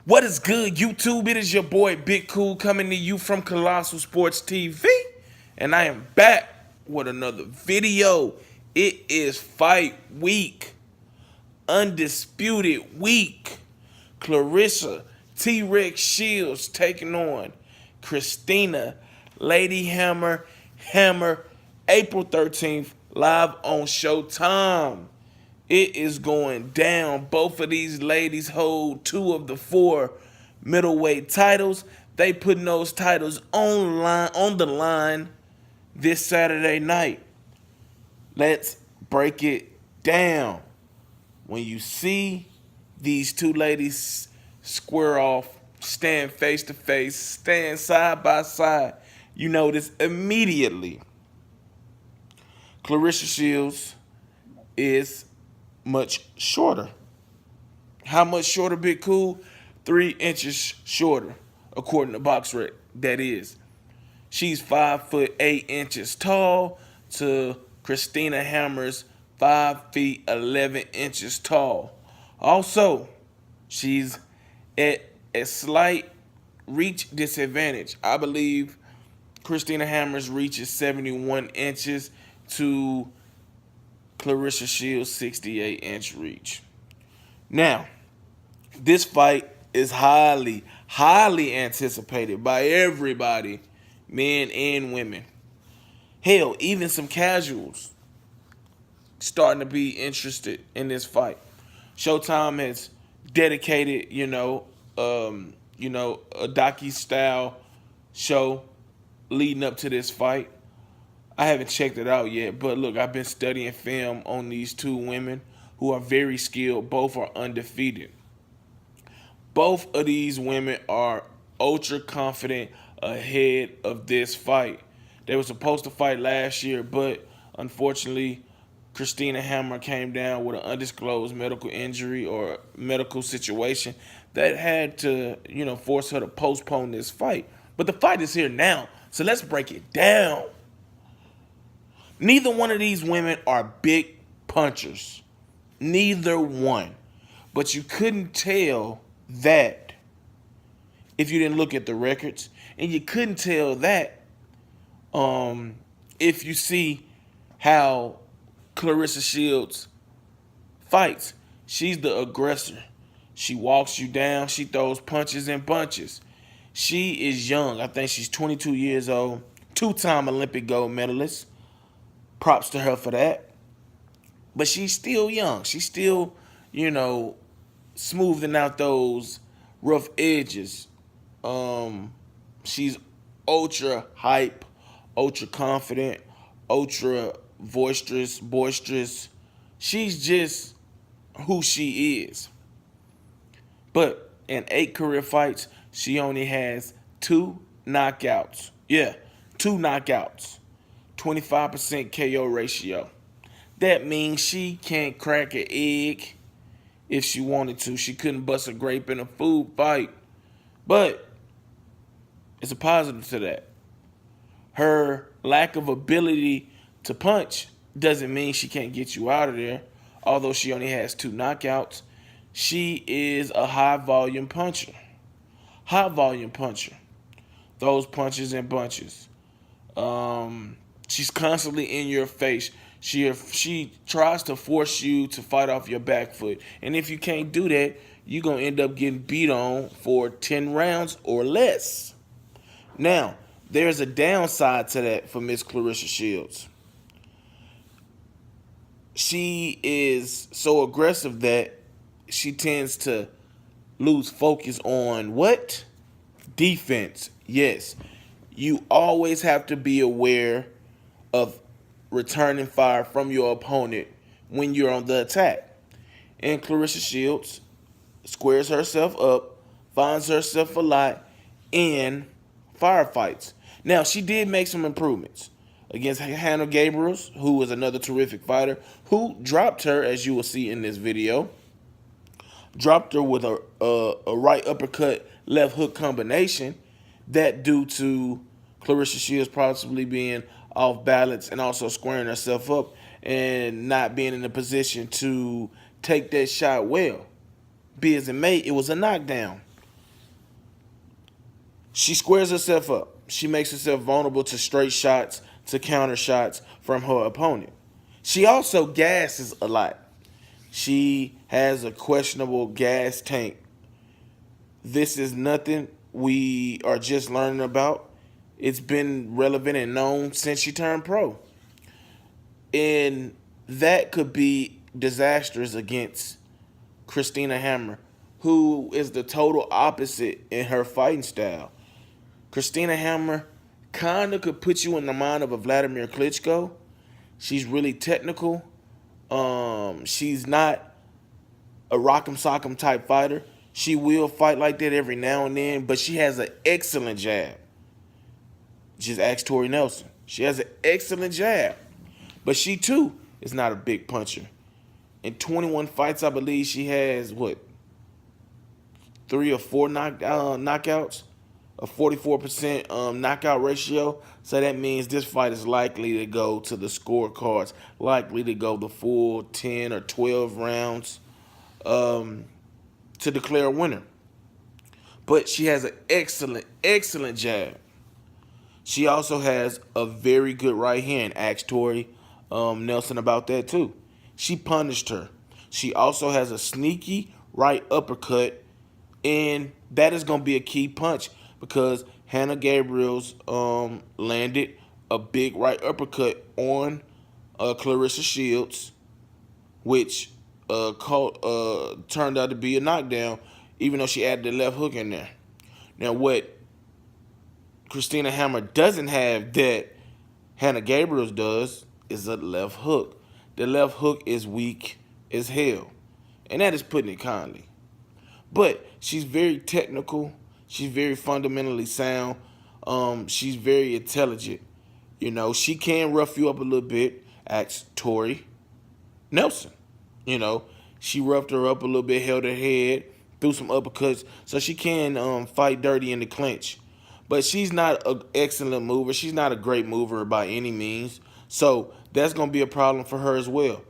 What is good, YouTube? It is your boy Big Cool coming to you from Colossal Sports TV, and I am back with another video. It is fight week, undisputed week. Claressa T-Rex Shields taking on Christina Lady Hammer, April 13th, live on Showtime. It is going down. Both of these ladies hold two of the four middleweight titles. They putting those titles on the line this Saturday night. Let's break it down. When you see these two ladies square off, stand face to face, stand side by side, you notice immediately Claressa Shields is much shorter. How much shorter, Big Cool? 3 inches shorter, according to BoxRec. That is. She's 5'8" tall to Christina Hammer's 5'11" tall. Also, she's at a slight reach disadvantage. I believe Christina Hammer's reach is 71 inches to Claressa Shields' 68-inch reach. Now, this fight is highly anticipated by everybody, men and women. Hell, even some casuals starting to be interested in this fight. Showtime has dedicated, a docu-style show leading up to this fight. I haven't checked it out yet, but look, I've been studying film on these two women who are very skilled. Both are undefeated. Both of these women are ultra confident ahead of this fight. They were supposed to fight last year, but unfortunately, Christina Hammer came down with an undisclosed medical injury or medical situation that had to, force her to postpone this fight. But the fight is here now, so let's break it down. Neither one of these women are big punchers. Neither one. But you couldn't tell that if you didn't look at the records. And you couldn't tell that if you see how Claressa Shields fights. She's the aggressor. She walks you down. She throws punches and bunches. She is young. I think she's 22 years old. 2-time Olympic gold medalist. Props to her for that. But she's still young. She's still, smoothing out those rough edges. She's ultra hype, ultra confident, ultra boisterous. She's just who she is. But in 8 career fights, she only has 2 knockouts. Yeah, 2 knockouts. 25% KO ratio. That means she can't crack an egg if she wanted to. She couldn't bust a grape in a food fight. But it's a positive to that. Her lack of ability to punch doesn't mean she can't get you out of there. Although she only has 2 knockouts, she is a high-volume puncher. High-volume puncher. Those punches and bunches. She's constantly in your face. She tries to force you to fight off your back foot. And if you can't do that, you're going to end up getting beat on for 10 rounds or less. Now, there's a downside to that for Miss Claressa Shields. She is so aggressive that she tends to lose focus on what? Defense. Yes. You always have to be aware of returning fire from your opponent when you're on the attack. And Claressa Shields squares herself up, finds herself a lot in firefights. Now, she did make some improvements against Hannah Gabriels, who was another terrific fighter, who dropped her, as you will see in this video. Dropped her with a right uppercut, left hook combination. That due to Claressa Shields possibly being off balance and also squaring herself up and not being in a position to take that shot well. Be as it may, it was a knockdown. She squares herself up. She makes herself vulnerable to straight shots, to counter shots from her opponent. She also gasses a lot. She has a questionable gas tank. This is nothing we are just learning about. It's been relevant and known since she turned pro. And that could be disastrous against Christina Hammer, who is the total opposite in her fighting style. Christina Hammer kind of could put you in the mind of a Vladimir Klitschko. She's really technical. She's not a rock'em sock'em type fighter. She will fight like that every now and then, but she has an excellent jab. Just ask Tori Nelson. She has an excellent jab, but she too is not a big puncher. In 21 fights, I believe she has what, 3 or 4 knockouts, a 44% knockout ratio. So that means this fight is likely to go to the scorecards, likely to go the full 10 or 12 rounds to declare a winner. But she has an excellent jab. She also has a very good right hand. Ask Tori Nelson about that too. She punished her. She also has a sneaky right uppercut, and that is going to be a key punch because Hannah Gabriel's landed a big right uppercut on Claressa Shields, which turned out to be a knockdown, even though she added the left hook in there. Now, what Christina Hammer doesn't have that Hannah Gabriel's does is a left hook. The left hook is weak as hell, and that is putting it kindly. But she's very technical. She's very fundamentally sound. She's very intelligent. You know, she can rough you up a little bit. Ask Tori Nelson. You know, she roughed her up a little bit, held her head, threw some uppercuts, so she can fight dirty in the clinch. But she's not an excellent mover. She's not a great mover by any means. So that's going to be a problem for her as well.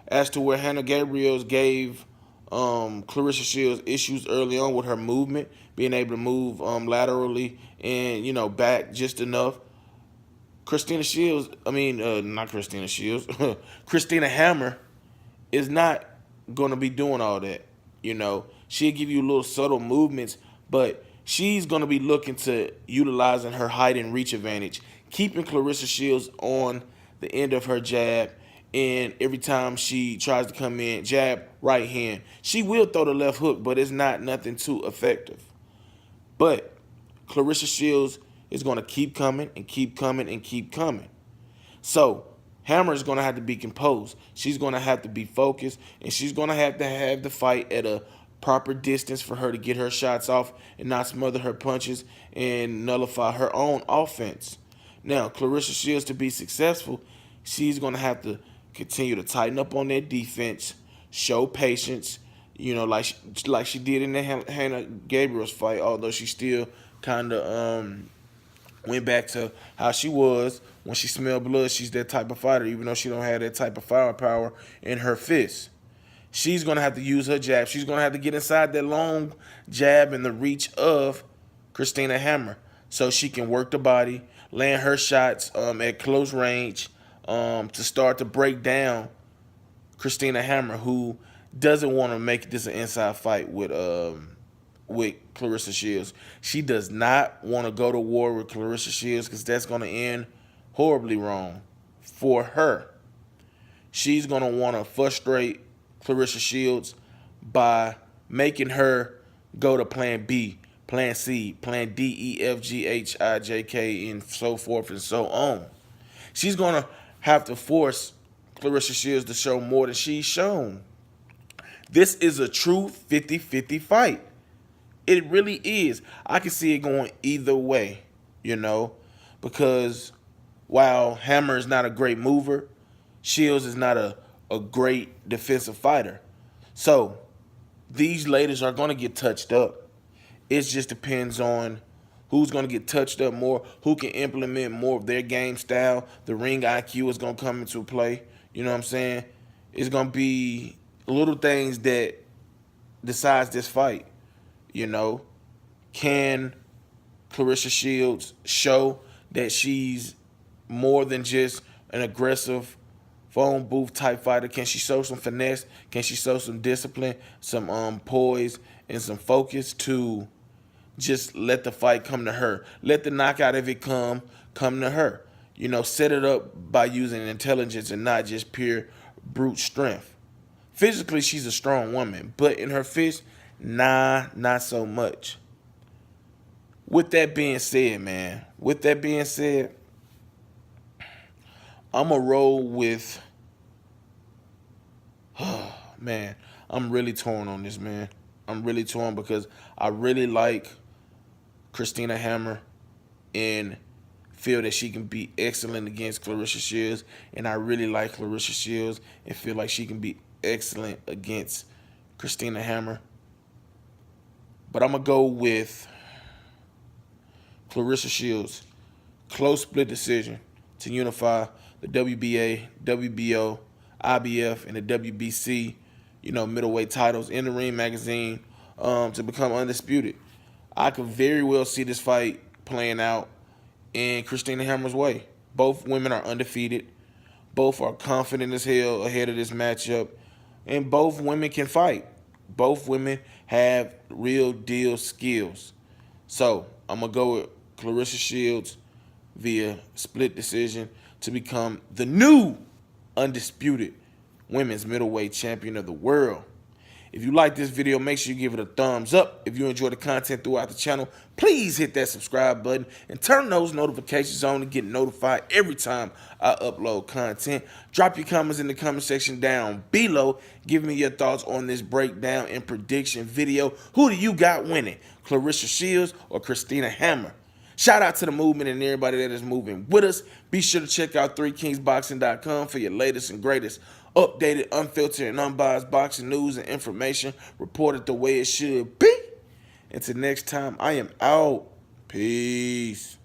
As to where Hannah Gabriels gave Claressa Shields issues early on with her movement, being able to move laterally and, you know, back just enough. Christina Shields, not Christina Shields, Christina Hammer is not going to be doing all that. You know, she'll give you little subtle movements, but she's going to be looking to utilizing her height and reach advantage, keeping Claressa Shields on the end of her jab, and every time she tries to come in, jab, right hand. She will throw the left hook, but it's not nothing too effective. But Claressa Shields is going to keep coming and keep coming and keep coming. So Hammer is going to have to be composed. She's going to have to be focused, and she's going to have the fight at a proper distance for her to get her shots off and not smother her punches and nullify her own offense. Now, Claressa Shields, to be successful, she's going to have to continue to tighten up on that defense, show patience, you know, like she did in the Hannah Gabriel's fight, although she still kind of went back to how she was when she smelled blood. She's that type of fighter, even though she don't have that type of firepower in her fists. She's going to have to use her jab. She's going to have to get inside that long jab and the reach of Christina Hammer so she can work the body, land her shots at close range to start to break down Christina Hammer, who doesn't want to make this an inside fight with Claressa Shields. She does not want to go to war with Claressa Shields because that's going to end horribly wrong for her. She's going to want to frustrate Claressa Shields by making her go to plan B, plan C, plan D, E, F, G, H, I, J, K, and so forth and so on. She's going to have to force Claressa Shields to show more than she's shown. This is a true 50-50 fight. It really is. I can see it going either way, you know, because while Hammer is not a great mover, Shields is not a great defensive fighter. So these ladies are going to get touched up. It just depends on who's going to get touched up more, who can implement more of their game style. The ring IQ is going to come into play. You know what I'm saying? It's going to be little things that decides this fight. You know, can Claressa Shields show that she's more than just an aggressive phone booth type fighter? Can she show some finesse? Can she show some discipline, some poise, and some focus to just let the fight come to her? Let the knockout, if it come to her. You know, set it up by using intelligence and not just pure brute strength. Physically, she's a strong woman, but in her fist, nah, not so much. With that being said, man, I'm going to roll with, man, I'm really torn on this, man. I'm really torn because I really like Christina Hammer and feel that she can be excellent against Claressa Shields. And I really like Claressa Shields and feel like she can be excellent against Christina Hammer. But I'm going to go with Claressa Shields. Close split decision to unify the WBA, WBO, IBF, and the WBC, middleweight titles in the Ring magazine to become undisputed. I could very well see this fight playing out in Christina Hammer's way. Both women are undefeated. Both are confident as hell ahead of this matchup. And both women can fight. Both women have real deal skills. So I'm going to go with Claressa Shields via split decision to become the new undisputed women's middleweight champion of the world. If you like this video, make sure you give it a thumbs up. If you enjoy the content throughout the channel, please hit that subscribe button and turn those notifications on to get notified every time I upload content. Drop your comments in the comment section down below. Give me your thoughts on this breakdown and prediction video. Who do you got winning, Claressa Shields or Christina Hammer? Shout out to the movement and everybody that is moving with us. Be sure to check out 3kingsboxing.com for your latest and greatest updated, unfiltered, and unbiased boxing news and information reported the way it should be. Until next time, I am out. Peace.